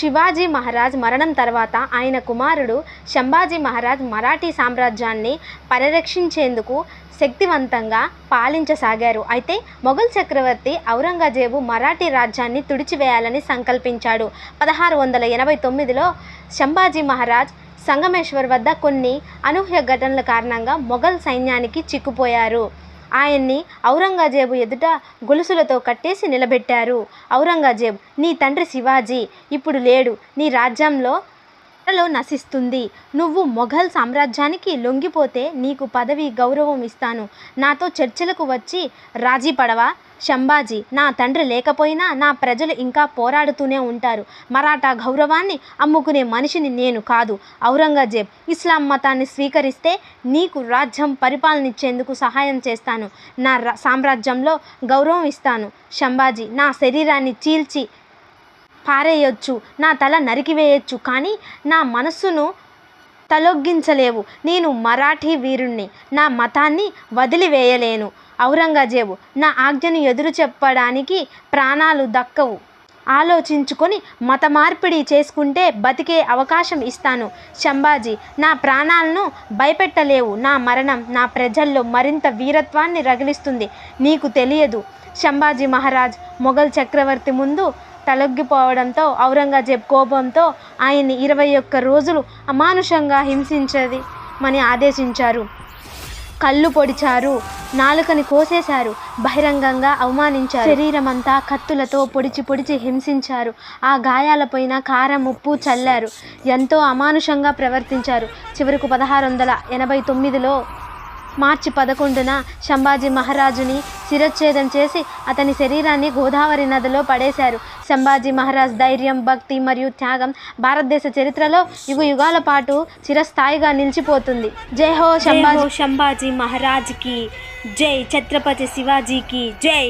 శివాజీ మహారాజ్ మరణం తర్వాత ఆయన కుమారుడు సంభాజీ మహారాజ్ మరాఠీ సామ్రాజ్యాన్ని పరిరక్షించేందుకు శక్తివంతంగా పాలించసాగారు. అయితే మొఘల్ చక్రవర్తి ఔరంగజేబు మరాఠీ రాజ్యాన్ని తుడిచివేయాలని సంకల్పించాడు. 1689లో సంభాజీ మహారాజ్ సంగమేశ్వర్ వద్ద కొన్ని అనూహ్య ఘటనల కారణంగా మొఘల్ సైన్యానికి చిక్కుపోయారు. ఆయన్ని ఔరంగజేబు ఎదుట గొలుసులతో కట్టేసి నిలబెట్టారు. ఔరంగజేబు, నీ తండ్రి శివాజీ ఇప్పుడు లేడు. నీ రాజ్యంలో త్వరలో నశిస్తుంది. నువ్వు మొఘల్ సామ్రాజ్యానికి లొంగిపోతే నీకు పదవి గౌరవం ఇస్తాను. నాతో చర్చలకు వచ్చి రాజీ పడవా? సంభాజీ, నా తండ్రి లేకపోయినా నా ప్రజలు ఇంకా పోరాడుతూనే ఉంటారు. మరాఠా గౌరవాన్ని అమ్ముకునే మనిషిని నేను కాదు. ఔరంగజేబ్, ఇస్లాం మతాన్ని స్వీకరిస్తే నీకు రాజ్యం పరిపాలనిచ్చేందుకు సహాయం చేస్తాను. నా సామ్రాజ్యంలో గౌరవం ఇస్తాను. సంభాజీ, నా శరీరాన్ని చీల్చి పారేయొచ్చు, నా తల నరికివేయొచ్చు, కానీ నా మనస్సును తలొగ్గించలేవు. నేను మరాఠీ వీరుణ్ణి. నా మతాన్ని వదిలివేయలేను. ఔరంగజేబు, నా ఆజ్ఞను ఎదురు చెప్పడానికి ప్రాణాలు దక్కవు. ఆలోచించుకొని మత మార్పిడి చేసుకుంటే బతికే అవకాశం ఇస్తాను. సంభాజీ, నా ప్రాణాలను భయపెట్టలేవు. నా మరణం నా ప్రజల్లో మరింత వీరత్వాన్ని రగిలిస్తుంది. నీకు తెలియదు. సంభాజీ మహారాజ్ మొఘల్ చక్రవర్తి ముందు తలొగ్గిపోవడంతో ఔరంగజేబ్ కోపంతో ఆయన్ని 21 రోజులు అమానుషంగా హింసించమని ఆదేశించారు. కళ్ళు పొడిచారు, నాలుకని కోసేశారు, బహిరంగంగా అవమానించారు. శరీరమంతా కత్తులతో పొడిచి హింసించారు. ఆ గాయాలపైన కారం ఉప్పు చల్లారు. ఎంతో అమానుషంగా ప్రవర్తించారు. చివరకు 1689లో మార్చి 11న సంభాజీ మహారాజుని శిరచ్ఛేదం చేసి అతని శరీరాన్ని గోదావరి నదిలో పడేశారు. సంభాజీ మహారాజ్ ధైర్యం, భక్తి మరియు త్యాగం భారతదేశ చరిత్రలో యుగాల పాటు చిరస్థాయిగా నిలిచిపోతుంది. జై హో సంభాజీ మహారాజ్ కి జై. ఛత్రపతి శివాజీకి జై.